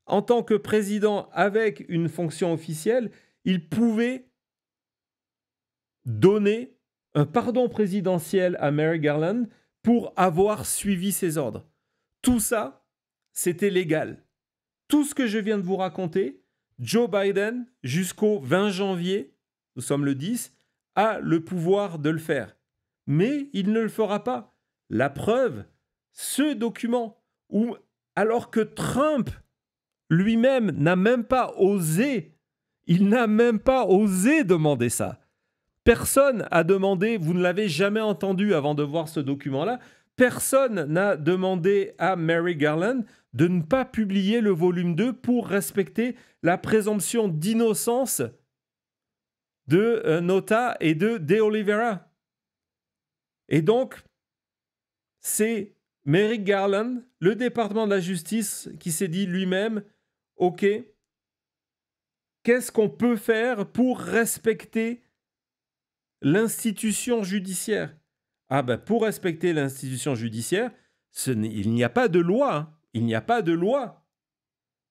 en tant que président avec une fonction officielle, il pouvait donner un pardon présidentiel à Merrick Garland pour avoir suivi ses ordres. Tout ça, c'était légal. Tout ce que je viens de vous raconter, Joe Biden, jusqu'au 20 janvier, nous sommes le 10, a le pouvoir de le faire. Mais il ne le fera pas. La preuve, ce document, où, alors que Trump lui-même n'a même pas osé, il n'a même pas osé demander ça. Personne n'a demandé, vous ne l'avez jamais entendu avant de voir ce document-là, personne n'a demandé à Merrick Garland de ne pas publier le volume 2 pour respecter la présomption d'innocence de Nota et de Oliveira. Et donc, c'est Merrick Garland, le département de la justice, qui s'est dit lui-même, OK, qu'est-ce qu'on peut faire pour respecter l'institution judiciaire? Ah ben, pour respecter l'institution judiciaire, il n'y a pas de loi. Hein. Il n'y a pas de loi.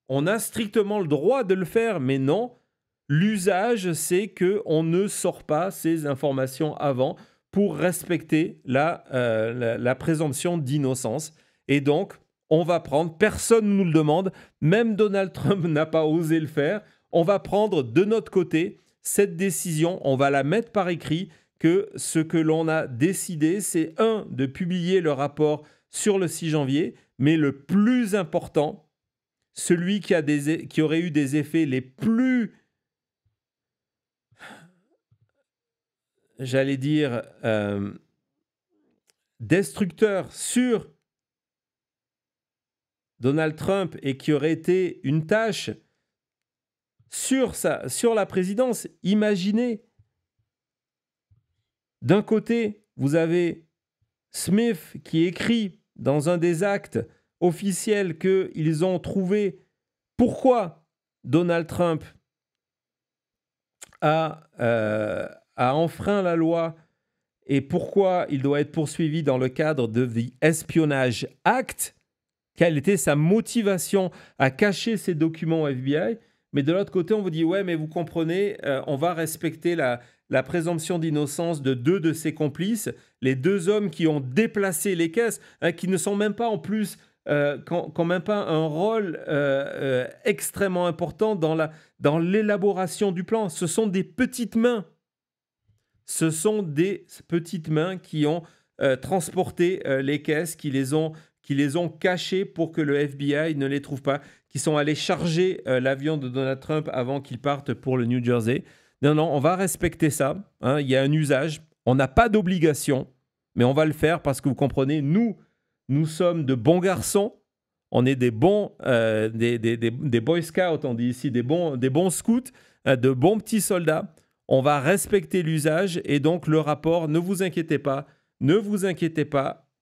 On a strictement le droit de le faire, mais non. L'usage, c'est qu'on ne sort pas ces informations avant pour respecter la présomption d'innocence. Et donc, on va prendre, personne ne nous le demande, même Donald Trump n'a pas osé le faire, on va prendre de notre côté cette décision, on va la mettre par écrit, que ce que l'on a décidé, c'est de publier le rapport sur le 6 janvier, mais le plus important, celui qui aurait eu des effets les plus, j'allais dire, destructeurs sur Donald Trump et qui aurait été une tâche sur la présidence. Imaginez, d'un côté, vous avez Smith qui écrit dans un des actes officiels qu'ils ont trouvé pourquoi Donald Trump a enfreint la loi et pourquoi il doit être poursuivi dans le cadre de The Espionage Act, quelle était sa motivation à cacher ces documents au FBI. Mais de l'autre côté, on vous dit, ouais, mais vous comprenez, on va respecter la présomption d'innocence de 2 de ses complices, les 2 hommes qui ont déplacé les caisses, qui ne sont même pas en plus, qui n'ont même pas un rôle extrêmement important dans l'élaboration du plan. Ce sont des petites mains. Ce sont des petites mains qui ont transporté les caisses, qui les ont cachées pour que le FBI ne les trouve pas, qui sont allés charger l'avion de Donald Trump avant qu'il parte pour le New Jersey. Non, on va respecter ça. Hein, il y a un usage. On n'a pas d'obligation, mais on va le faire parce que vous comprenez, nous sommes de bons garçons. On est des bons, des Boy Scouts, on dit ici, des bons scouts, de bons petits soldats. On va respecter l'usage et donc le rapport, ne vous inquiétez pas,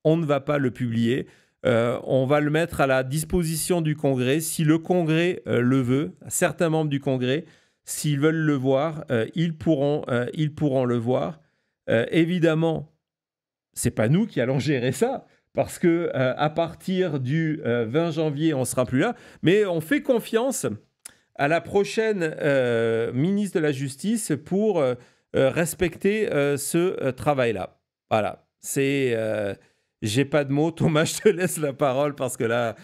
on ne va pas le publier. On va le mettre à la disposition du Congrès. Si le Congrès le veut, certains membres du Congrès, s'ils veulent le voir, ils pourront le voir. Évidemment, c'est pas nous qui allons gérer ça, parce que à partir du 20 janvier, on sera plus là. Mais on fait confiance à la prochaine ministre de la Justice pour respecter ce travail-là. Voilà, j'ai pas de mots. Thomas, je te laisse la parole parce que là,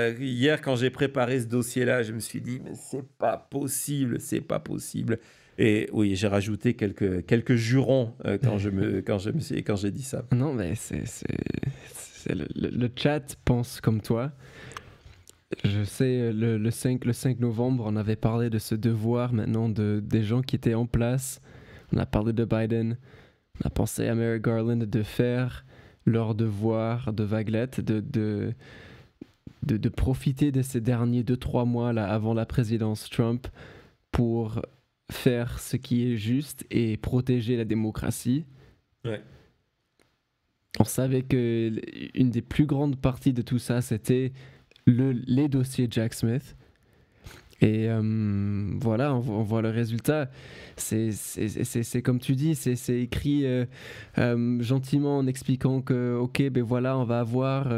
hier, quand j'ai préparé ce dossier-là, je me suis dit, mais c'est pas possible. Et oui, j'ai rajouté quelques jurons quand j'ai dit ça. Non, mais le chat pense comme toi. Je sais, le 5 novembre, on avait parlé de ce devoir maintenant des gens qui étaient en place. On a parlé de Biden. On a pensé à Merrick Garland de faire leur devoir de vaguelette, de profiter de ces derniers 2-3 mois là, avant la présidence Trump pour faire ce qui est juste et protéger la démocratie. Ouais. On savait qu'une des plus grandes parties de tout ça, c'était les dossiers Jack Smith. Et voilà, on voit le résultat. C'est comme tu dis, c'est écrit gentiment en expliquant que, ok, ben voilà, on va avoir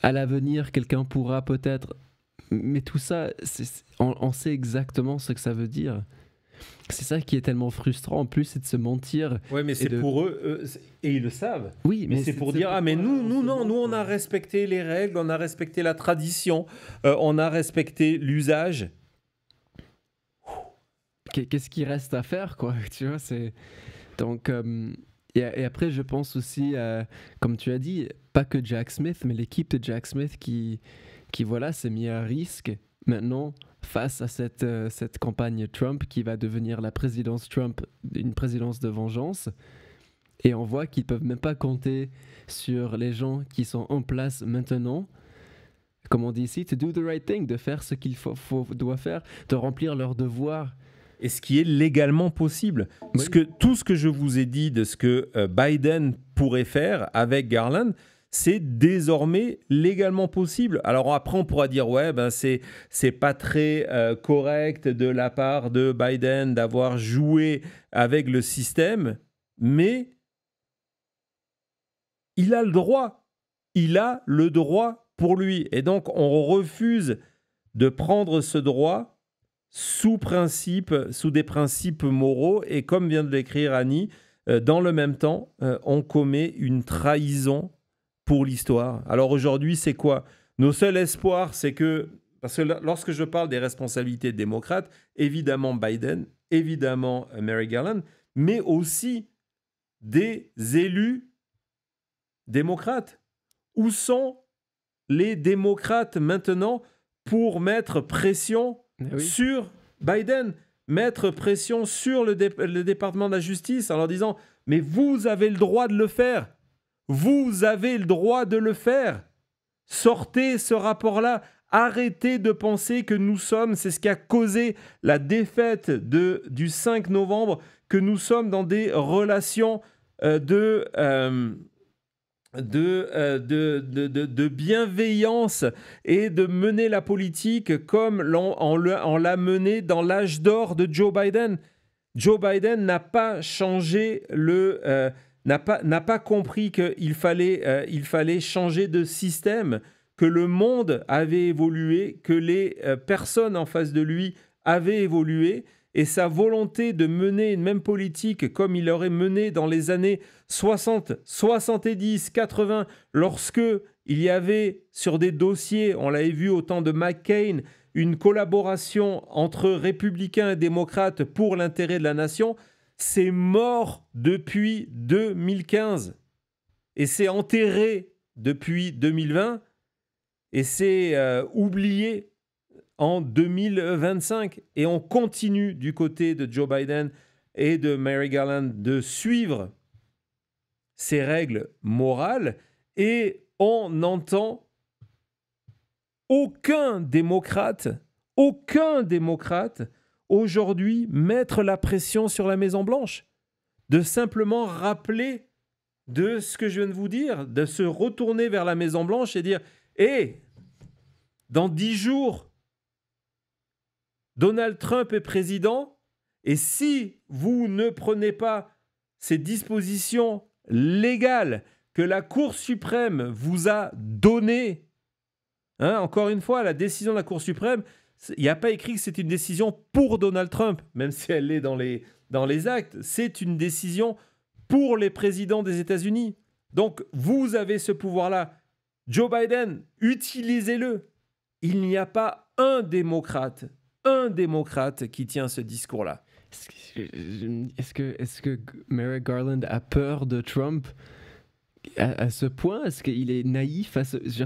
à l'avenir, quelqu'un pourra peut-être. Mais tout ça, on sait exactement ce que ça veut dire. C'est ça qui est tellement frustrant en plus, c'est de se mentir. Oui, mais c'est pour eux, et ils le savent. Oui, mais c'est pour dire, ah mais nous on a respecté les règles, on a respecté la tradition, on a respecté l'usage. Qu'est-ce qu'il reste à faire, quoi, tu vois, donc et après je pense aussi, comme tu as dit, pas que Jack Smith, mais l'équipe de Jack Smith qui voilà, s'est mis à risque maintenant face à cette campagne Trump qui va devenir la présidence Trump, une présidence de vengeance. Et on voit qu'ils ne peuvent même pas compter sur les gens qui sont en place maintenant comme on dit ici, to do the right thing, de faire ce qu'il doit faire, de remplir leur devoir. Et ce qui est légalement possible. Oui. Tout ce que je vous ai dit de ce que Biden pourrait faire avec Garland, c'est désormais légalement possible. Alors après, on pourra dire, ouais, ben c'est pas très correct de la part de Biden d'avoir joué avec le système, mais il a le droit. Il a le droit pour lui. Et donc, on refuse de prendre ce droit sous des principes moraux. Et comme vient de l'écrire Annie, dans le même temps, on commet une trahison pour l'histoire. Alors aujourd'hui, c'est quoi? Nos seuls espoirs, c'est que... Parce que lorsque je parle des responsabilités démocrates, évidemment Biden, évidemment Merrick Garland, mais aussi des élus démocrates. Où sont les démocrates maintenant pour mettre pression sur Biden, mettre pression sur le département de la justice en leur disant « Mais vous avez le droit de le faire. Vous avez le droit de le faire. Sortez ce rapport-là. Arrêtez de penser que nous sommes, c'est ce qui a causé la défaite du 5 novembre, que nous sommes dans des relations de bienveillance et de mener la politique comme on l'a mené dans l'âge d'or de Joe Biden. Joe Biden n'a pas changé n'a pas compris qu'il fallait changer de système, que le monde avait évolué, que les personnes en face de lui avaient évolué. Et sa volonté de mener une même politique comme il l'aurait mené dans les années 60, 70, 80, lorsque il y avait sur des dossiers, on l'avait vu au temps de McCain, une collaboration entre républicains et démocrates pour l'intérêt de la nation, c'est mort depuis 2015. Et c'est enterré depuis 2020. Et c'est oublié en 2025. Et on continue du côté de Joe Biden et de Merrick Garland de suivre ces règles morales. Et on n'entend aucun démocrate aujourd'hui mettre la pression sur la Maison-Blanche. De simplement rappeler de ce que je viens de vous dire, de se retourner vers la Maison-Blanche et dire « Hé, dans 10 jours, Donald Trump est président, et si vous ne prenez pas ces dispositions légales que la Cour suprême vous a données, encore une fois, la décision de la Cour suprême, il n'y a pas écrit que c'est une décision pour Donald Trump, même si elle est dans les actes, c'est une décision pour les présidents des États-Unis. Donc, vous avez ce pouvoir-là. Joe Biden, utilisez-le. Il n'y a pas un démocrate qui tient ce discours-là. Est-ce que Merrick Garland a peur de Trump à ce point? Est-ce qu'il est naïf?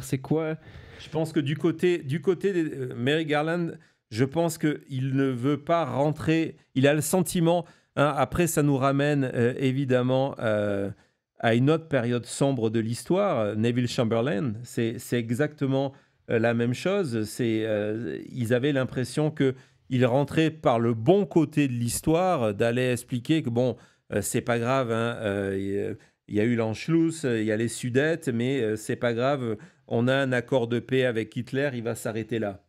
C'est quoi? Je pense que du côté de Merrick Garland, je pense qu'il ne veut pas rentrer. Il a le sentiment. Après, ça nous ramène évidemment à une autre période sombre de l'histoire. Neville Chamberlain, c'est exactement la même chose. Ils avaient l'impression qu'il rentrait par le bon côté de l'histoire, d'aller expliquer que bon, c'est pas grave, il y a eu l'Anschluss, il y a les Sudètes, mais c'est pas grave, on a un accord de paix avec Hitler, il va s'arrêter là.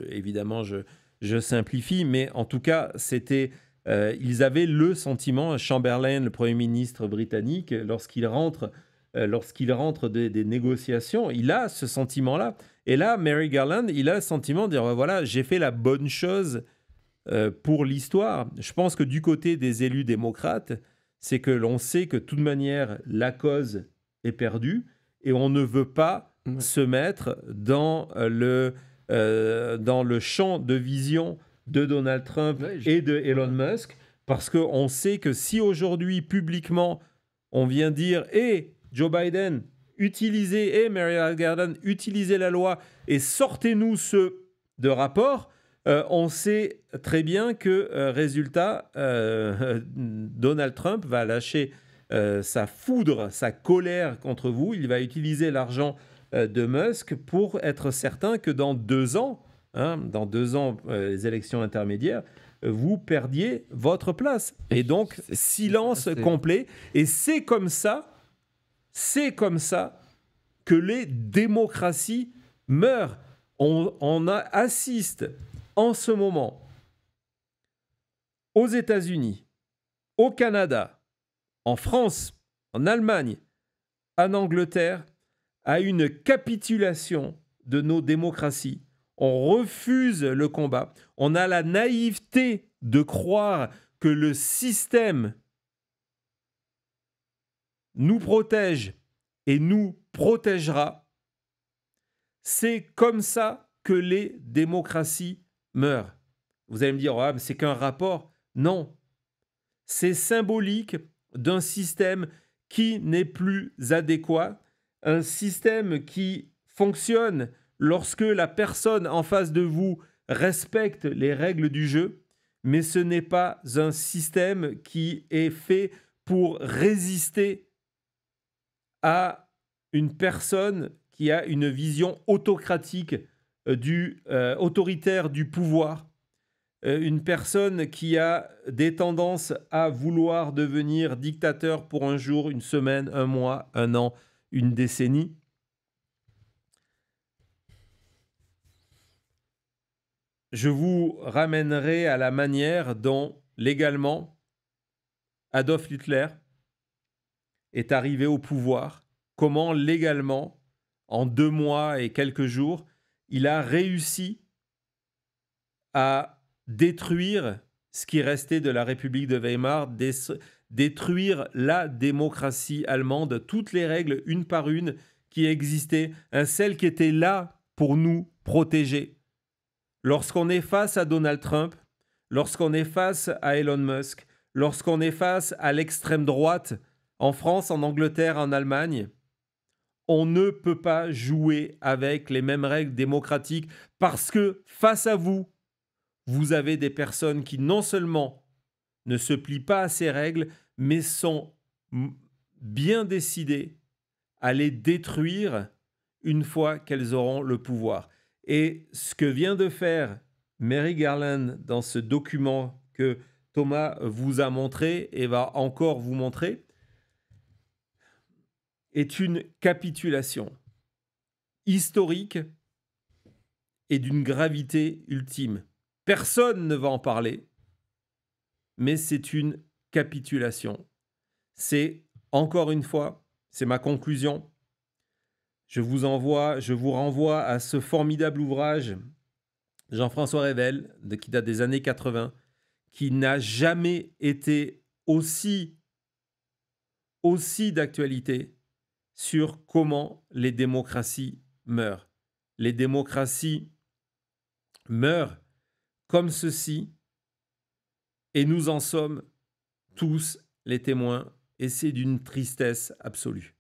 Évidemment, je simplifie, mais en tout cas, ils avaient le sentiment, Chamberlain, le Premier ministre britannique, lorsqu'il rentre des négociations, il a ce sentiment-là. Et là, Merrick Garland, il a le sentiment de dire, voilà, j'ai fait la bonne chose pour l'histoire. Je pense que du côté des élus démocrates, c'est que l'on sait que de toute manière, la cause est perdue et on ne veut pas se mettre dans le champ de vision de Donald Trump et de Elon Musk, parce qu'on sait que si aujourd'hui, publiquement, on vient dire « Hey, Joe Biden, utilisez, Merrick Garland, utilisez la loi et sortez-nous de rapport », on sait très bien que, résultat, Donald Trump va lâcher sa foudre, sa colère contre vous. Il va utiliser l'argent de Musk pour être certain que dans 2 ans, les élections intermédiaires, vous perdiez votre place. Et donc, silence complet. Et c'est comme ça que les démocraties meurent. On assiste en ce moment aux États-Unis, au Canada, en France, en Allemagne, en Angleterre, à une capitulation de nos démocraties. On refuse le combat. On a la naïveté de croire que le système nous protège et nous protégera. C'est comme ça que les démocraties meurent. Vous allez me dire, mais c'est qu'un rapport. Non. C'est symbolique d'un système qui n'est plus adéquat, un système qui fonctionne lorsque la personne en face de vous respecte les règles du jeu, mais ce n'est pas un système qui est fait pour résister à une personne qui a une vision autocratique, autoritaire du pouvoir, une personne qui a des tendances à vouloir devenir dictateur pour un jour, une semaine, un mois, un an, une décennie. Je vous ramènerai à la manière dont, légalement, Adolf Hitler est arrivé au pouvoir, comment légalement, en 2 mois et quelques jours, il a réussi à détruire ce qui restait de la République de Weimar, détruire la démocratie allemande, toutes les règles, une par une, qui existaient, celles qui étaient là pour nous protéger. Lorsqu'on est face à Donald Trump, lorsqu'on est face à Elon Musk, lorsqu'on est face à l'extrême droite, en France, en Angleterre, en Allemagne, on ne peut pas jouer avec les mêmes règles démocratiques parce que face à vous, vous avez des personnes qui non seulement ne se plient pas à ces règles, mais sont bien décidées à les détruire une fois qu'elles auront le pouvoir. Et ce que vient de faire Merrick Garland dans ce document que Thomas vous a montré et va encore vous montrer, est une capitulation historique et d'une gravité ultime. Personne ne va en parler, mais c'est une capitulation. C'est, encore une fois, c'est ma conclusion. Je vous renvoie à ce formidable ouvrage, Jean-François Revel, qui date des années 80, qui n'a jamais été aussi d'actualité sur comment les démocraties meurent. Les démocraties meurent comme ceci, et nous en sommes tous les témoins, et c'est d'une tristesse absolue.